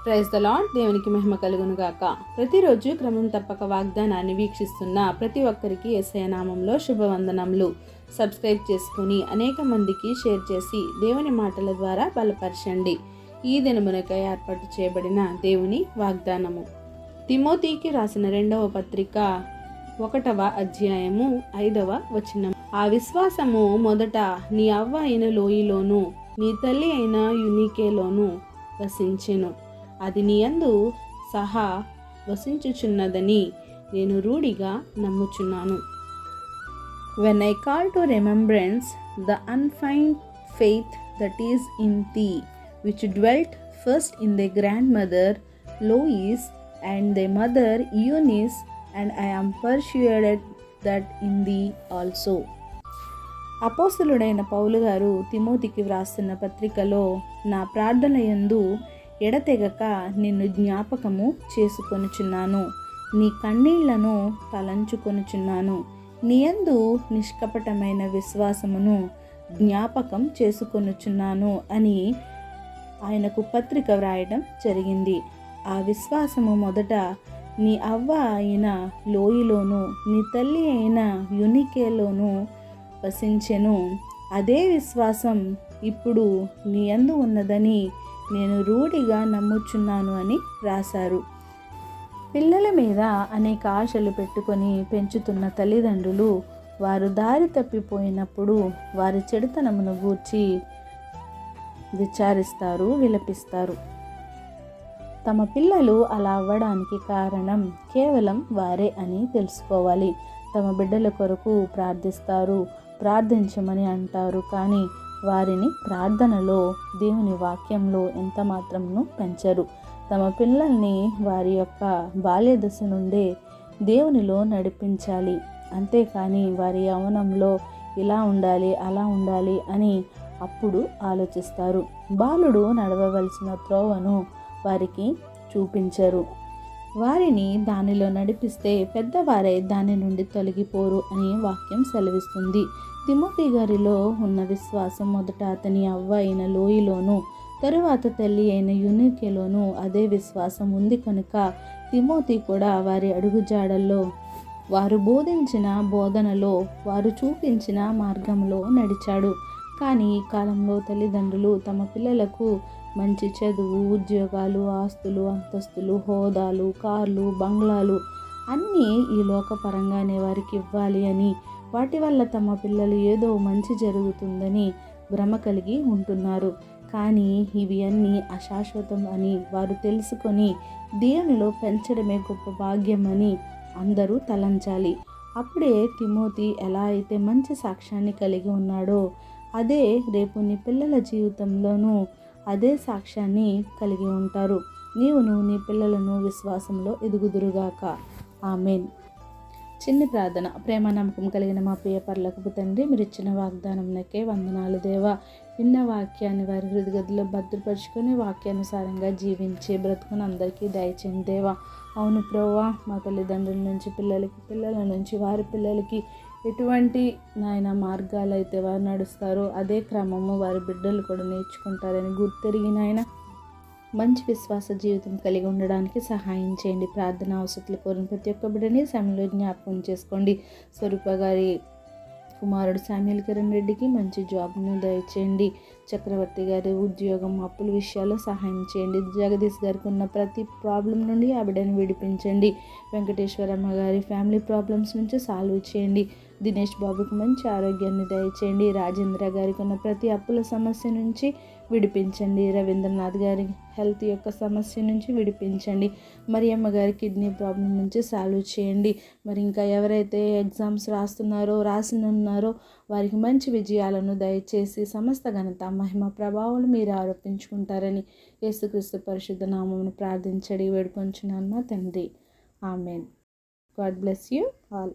Praise the lord. దేవునికి మహిమ కలుగును గాక. ప్రతిరోజు క్రమం తప్పక వాగ్దానాన్ని వీక్షిస్తున్న ప్రతి ఒక్కరికి యేసయ్య నామంలో శుభవందనములు. సబ్స్క్రైబ్ చేసుకుని అనేక మందికి షేర్ చేసి దేవుని మాటల ద్వారా బలపరచండి. ఈ దినమునకై ఏర్పాటు చేయబడిన దేవుని వాగ్దానము తిమోతికి రాసిన 2వ పత్రిక 1వ అధ్యాయము 5వ వచనం. ఆ విశ్వాసము మొదట నీ అవ్వ అయిన లోయలోను నీ తల్లి అయిన యూనికేలోను వసించెను. అది నీ యందు సహా వసించుచున్నదని నేను రూఢిగా నమ్ముచున్నాను. When I call to remembrance the unfeigned faith that is in thee, which dwelt first in thy grandmother Lois and thy mother Eunice, and I am persuaded that in thee also. అపోస్తలుడైన పౌలు గారు తిమోతికి వ్రాస్తున్న పత్రికలో, నా ప్రార్థన యందు ఎడతెగక నిన్ను జ్ఞాపకము చేసుకొనుచున్నాను, నీ కన్నీళ్లను తలంచుకొనుచున్నాను, నీ యందు నిష్కపటమైన విశ్వాసమును జ్ఞాపకం చేసుకొనుచున్నాను అని ఆయనకు పత్రిక వ్రాయడం జరిగింది. ఆ విశ్వాసము మొదట నీ అవ్వ అయిన లోయలోను నీ తల్లి అయిన యూనికేలోను వసించెను. అదే విశ్వాసం ఇప్పుడు నీ యందు ఉన్నదని నేను రూఢిగా నమ్ముచున్నాను అని రాశారు. పిల్లల మీద అనేక ఆశలు పెట్టుకొని పెంచుతున్న తల్లిదండ్రులు వారు దారి తప్పిపోయినప్పుడు వారి చెడుతనమును గూర్చి విచారిస్తారు, విలపిస్తారు. తమ పిల్లలు అలా అవ్వడానికి కారణం కేవలం వారే అని తెలుసుకోవాలి. తమ బిడ్డల కొరకు ప్రార్థిస్తారు, ప్రార్థించమని అంటారు, కానీ వారిని ప్రార్థనలో దేవుని వాక్యంలో ఎంత మాత్రమును పెంచరు. తమ పిల్లల్ని వారి యొక్క బాల్య దశ నుండే దేవునిలో నడిపించాలి, అంతేకాని వారి యవ్వనంలో ఇలా ఉండాలి అలా ఉండాలి అని అప్పుడు ఆలోచిస్తారు. బాలుడు నడవవలసిన త్రోవను వారికి చూపించరు. వారిని దానిలో నడిపిస్తే పెద్దవారై దాని నుండి తొలగిపోరు అని వాక్యం సెలవిస్తుంది. తిమోతి గారిలో ఉన్న విశ్వాసం మొదట అతని అవ్వ అయిన లోయలోను తరువాత తల్లి అయిన యూనికేలోను అదే విశ్వాసం ఉంది కనుక తిమోతి కూడా వారి అడుగుజాడల్లో, వారు బోధించిన బోధనలో, వారు చూపించిన మార్గంలో నడిచాడు. కానీ ఈ కాలంలో తల్లిదండ్రులు తమ పిల్లలకు మంచి చదువు, ఉద్యోగాలు, ఆస్తులు, అంతస్తులు, హోదాలు, కార్లు, బంగ్లాలు అన్నీ ఈ లోకపరంగానే వారికి ఇవ్వాలి అని, వాటి వల్ల తమ పిల్లలు ఏదో మంచి జరుగుతుందని భ్రమ కలిగి ఉంటున్నారు. కానీ ఇవి అన్నీ అశాశ్వతం అని వారు తెలుసుకొని దేవునిలో పెంచడమే గొప్ప భాగ్యమని అందరూ తలంచాలి. అప్పుడే తిమోతి ఎలా అయితే మంచి సాక్ష్యాన్ని కలిగి ఉన్నాడో అదే రేపు నీ పిల్లల జీవితంలోనూ అదే సాక్ష్యాన్ని కలిగి ఉంటారు. నీవును నీ పిల్లలను విశ్వాసంలో ఎదుగుదురుగాక. ఆమెన్. చిన్ని ప్రార్థన. ప్రేమ నమ్మకం కలిగిన మా ప్రియ పరలోకపు తండ్రి, మీరు ఇచ్చిన వాగ్దానంకే వందనాలు దేవా. విన్న వాక్యాన్ని వారి హృదయగదిలో భద్రపరుచుకొని వాక్యానుసారంగా జీవించే బ్రతుకుని అందరికీ దయచేయండి దేవా. అవును ప్రభువా, మా తల్లిదండ్రుల నుంచి పిల్లలకి, పిల్లల నుంచి వారి పిల్లలకి ఎటువంటి నాయన మార్గాలు అయితే వారు నడుస్తారో అదే క్రమము వారి బిడ్డలు కూడా నేర్చుకుంటారని గుర్తెరిగి నాయన మంచి విశ్వాస జీవితం కలిగి ఉండడానికి సహాయం చేయండి. ప్రార్థన అవసరాలు కోరిన ప్రతి ఒక్క బిడ్డని సమయంలో జ్ఞాపకం చేసుకోండి. స్వరూప గారి కుమారుడు శామ్యూల్ కిరణ్ రెడ్డికి మంచి జాబ్ను దయచేయండి. చక్రవర్తి గారి ఉద్యోగం, అప్పుల విషయాల్లో సహాయం చేయండి. జగదీష్ గారికి ఉన్న ప్రతి ప్రాబ్లం నుండి ఆ బిడ్డను విడిపించండి. వెంకటేశ్వరమ్మ గారి ఫ్యామిలీ ప్రాబ్లమ్స్ నుంచి సాల్వ్ చేయండి. దినేష్ బాబుకి మంచి ఆరోగ్యాన్ని దయచేయండి. రాజేంద్ర గారికి ఉన్న ప్రతి అప్పుల సమస్య నుంచి విడిపించండి. రవీంద్రనాథ్ గారి హెల్త్ యొక్క సమస్య నుంచి విడిపించండి. మరియమ్మ గారి కిడ్నీ ప్రాబ్లం నుంచి సాల్వ్ చేయండి. మరి ఇంకా ఎవరైతే ఎగ్జామ్స్ రాసినున్నారో వారికి మంచి విజయాలను దయచేసి సమస్త ఘనత, మహిమ, ప్రభావాలు మీరు ఆరోపించుకుంటారని యేసుక్రీస్తు పరిశుద్ధ నామమును ప్రార్థించడి వేడుకొంచున్నాను మా తండ్రి. Amen. God bless you all.